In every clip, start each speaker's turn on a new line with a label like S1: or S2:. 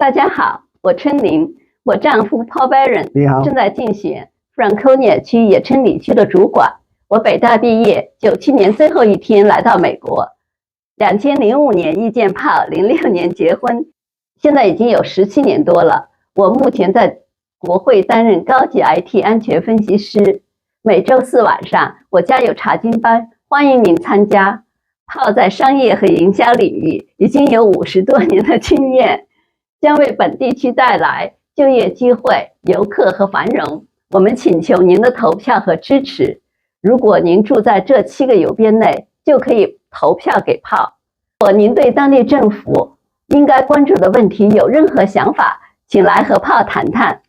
S1: 大家好，我春玲，我丈夫 Paul Beran
S2: 你好，
S1: 正在竞选 Franconia 区野村里区的主管。我北大毕业，97年最后一天来到美国，2005年遇见 Paul， 06年结婚，现在已经有17年多了。我目前在国会担任高级 IT 安全分析师。每周4晚上，我家有查经班，欢迎您参加。Paul在商业和营销领域已经有50多年的经验，将为本地区带来就业机会、游客和繁荣。我们请求您的投票和支持。如果您住在这7个邮编内，就可以投票给Paul。如果您对当地政府应该关注的问题有任何想法，请来和Paul谈谈，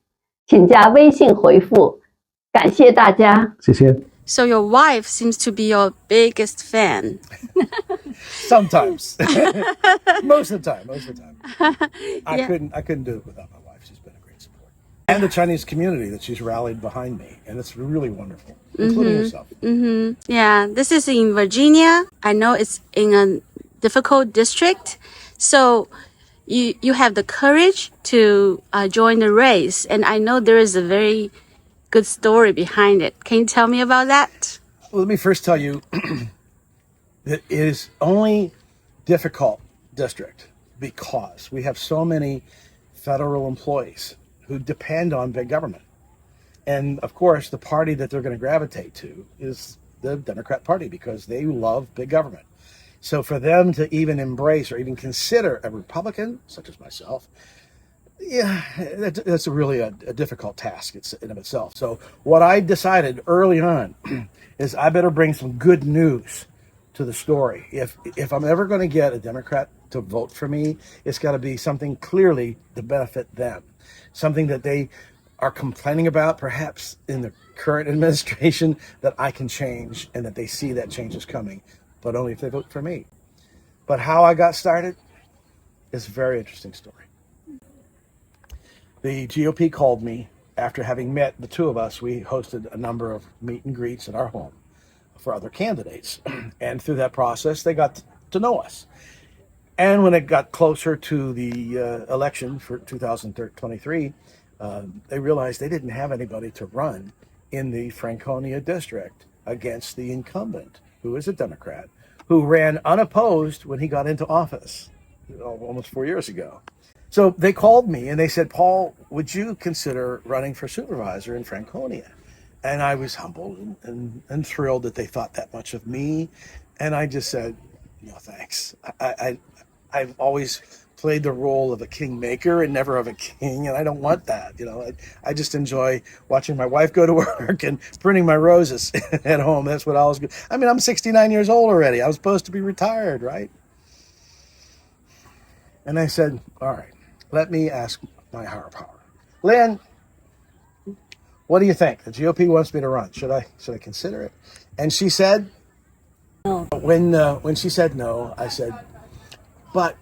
S1: 请加微信回复。感谢大家，
S2: 谢谢。
S3: So your wife seems to be your biggest fan.
S4: Sometimes. Most of the time. I couldn't do it without my wife. She's been a great support. And the Chinese community that she's rallied behind me. And it's really wonderful, including yourself.
S3: Yeah, this is in Virginia. I know it's in a difficult district. So you have the courage to join the race. And I know there is a very good story behind it. Can you tell me about that?
S4: Well, let me first tell you that it is only difficult district because we have so many federal employees who depend on big government. And of course, the party that they're going to gravitate to is the Democrat Party because they love big government. So for them to even embrace or even consider a Republican, such as myself, yeah, that's really a difficult task in of itself. So what I decided early on is I better bring some good news to the story. If I'm ever going to get a Democrat to vote for me, it's got to be something clearly to benefit them, something that they are complaining about perhaps in the current administration that I can change and that they see that change is coming, but only if they vote for me. But how I got started is a very interesting story. The GOP called me after having met the two of us. We hosted a number of meet and greets at our home for other candidates. And through that process, they got to know us. And when it got closer to the election for 2023, they realized they didn't have anybody to run in the Franconia district against the incumbent, who is a Democrat, who ran unopposed when he got into office almost 4 years ago. So they called me and they said, Paul, would you consider running for supervisor in Franconia? And I was humbled and thrilled that they thought that much of me. And I just said, no, thanks. I've always played the role of a kingmaker and never of a king, and I don't want that. I just enjoy watching my wife go to work and printing my roses at home. That's what I was. I mean, I'm 69 years old already. I was supposed to be retired, right? And I said, all right, let me ask my higher power. Lynn, what do you think? The GOP wants me to run. Should I consider it? And she said, no. When she said no, I said, but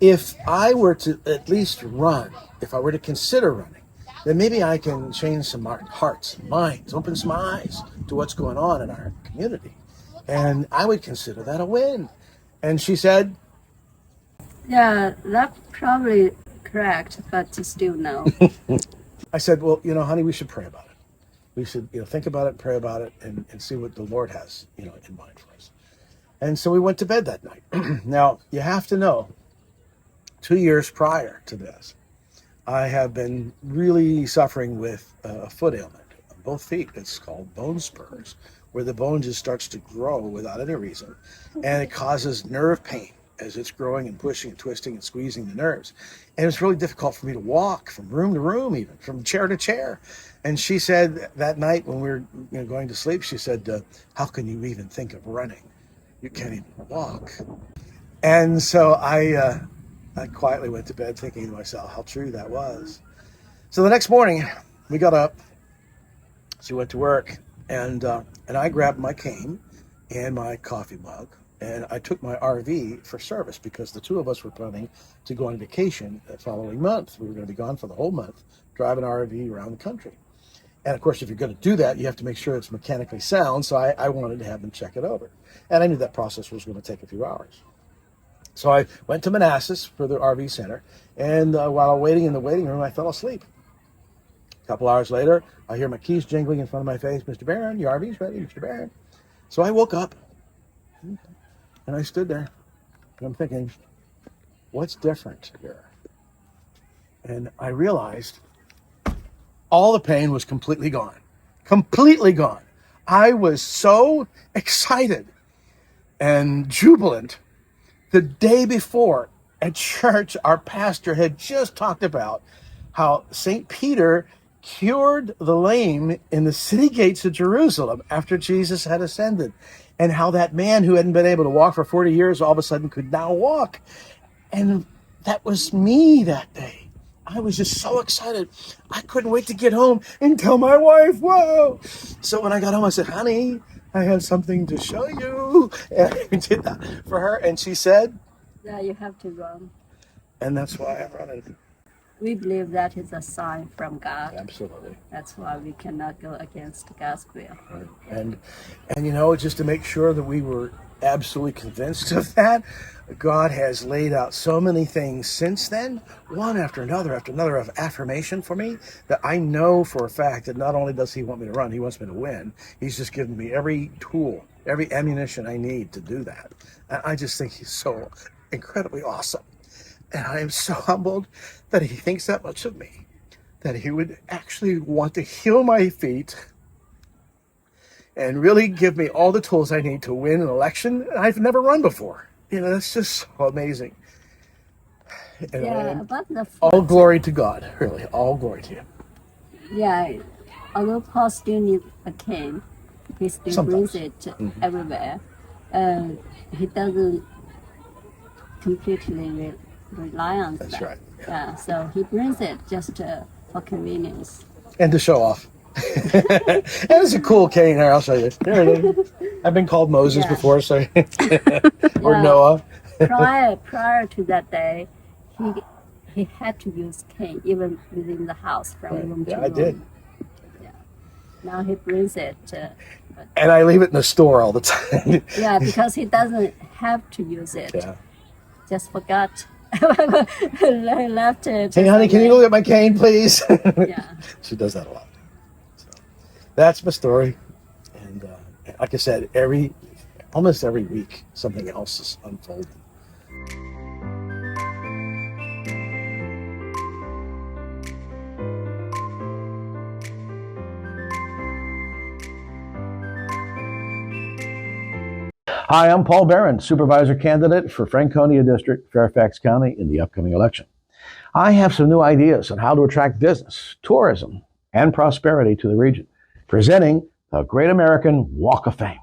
S4: if I were to at least run, if I were to consider running, then maybe I can change some hearts and minds, open some eyes to what's going on in our community. And I would consider that a win. And she said,
S1: yeah, that's probably correct, but still no.
S4: I said, well, honey, we should pray about it. We should, think about it, pray about it, and see what the Lord has, in mind for us. And so we went to bed that night. Now, you have to know, 2 years prior to this, I have been really suffering with a foot ailment on both feet. It's called bone spurs, where the bone just starts to grow without any reason, and it causes nerve pain as it's growing and pushing and twisting and squeezing the nerves. And it's really difficult for me to walk from room to room, even from chair to chair. And she said that night when we were going to sleep, she said, how can you even think of running? You can't even walk. And so I quietly went to bed thinking to myself how true that was. So the next morning we got up, she went to work, and I grabbed my cane and my coffee mug, and I took my RV for service because the two of us were planning to go on vacation the following month. We were going to be gone for the whole month, drive an RV around the country. And of course, if you're going to do that, you have to make sure it's mechanically sound. So I wanted to have them check it over. And I knew that process was going to take a few hours. So I went to Manassas for the RV center, and while waiting in the waiting room, I fell asleep. A couple hours later, I hear my keys jingling in front of my face. Mr. Beran, your RV's ready, Mr. Beran. So I woke up, and I stood there, and I'm thinking, what's different here? And I realized all the pain was completely gone. Completely gone. I was so excited and jubilant. The day before at church, our pastor had just talked about how St. Peter cured the lame in the city gates of Jerusalem after Jesus had ascended, and how that man who hadn't been able to walk for 40 years all of a sudden could now walk. And that was me that day. I was just so excited. I couldn't wait to get home and tell my wife, whoa. So when I got home, I said, honey, I have something to show you. And I did that for her. And she said,
S1: yeah, you have to run.
S4: And that's why I'm running.
S1: We believe that is a sign from God.
S4: Absolutely.
S1: That's why we cannot go against God's will.
S4: Right. And you know, just to make sure that we were absolutely convinced of that, God has laid out so many things since then, one after another of affirmation for me, that I know for a fact that not only does he want me to run, he wants me to win. He's just given me every tool, every ammunition I need to do that. And I just think he's so incredibly awesome. And I am so humbled that he thinks that much of me, that he would actually want to heal my feet and really give me all the tools I need to win an election I've never run before. You know, that's just so amazing.
S1: Yeah, about the foot.
S4: All glory to God, really. All glory to him.
S1: Yeah, although Paul still needs a cane, he still brings it everywhere. He doesn't completely rely on that.
S4: That's right.
S1: Yeah, so he brings it just for convenience.
S4: And to show off. And it's a cool cane here, I'll show you. There it is. I've been called Moses before, so or Noah.
S1: prior to that day, he had to use cane even within the house from room to room.
S4: I did.
S1: Yeah. Now he brings it.
S4: And I leave it in the store all the time.
S1: Yeah, because he doesn't have to use it.
S4: Yeah.
S1: Just forgot. Left it.
S4: Hey, honey, can you go get my cane, please?
S1: Yeah.
S4: She does that a lot. So, that's my story. And like I said, almost every week, something else is unfolding. Hi, I'm Paul Beran, Supervisor candidate for Franconia District, Fairfax County in the upcoming election. I have some new ideas on how to attract business, tourism, and prosperity to the region, presenting the Great American Walk of Fame.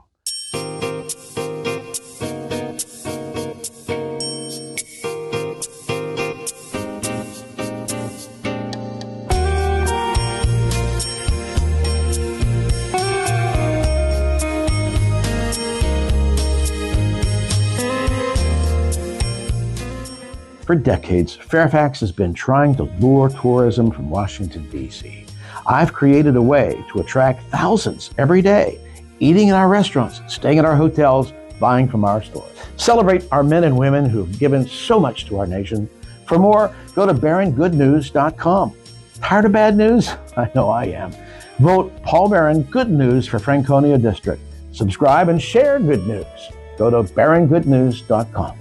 S4: For decades, Fairfax has been trying to lure tourism from Washington, D.C. I've created a way to attract thousands every day, eating in our restaurants, staying at our hotels, buying from our stores. Celebrate our men and women who have given so much to our nation. For more, go to BeranGoodNews.com. Tired of bad news? I know I am. Vote Paul Beran Good News for Franconia District. Subscribe and share good news. Go to BeranGoodNews.com.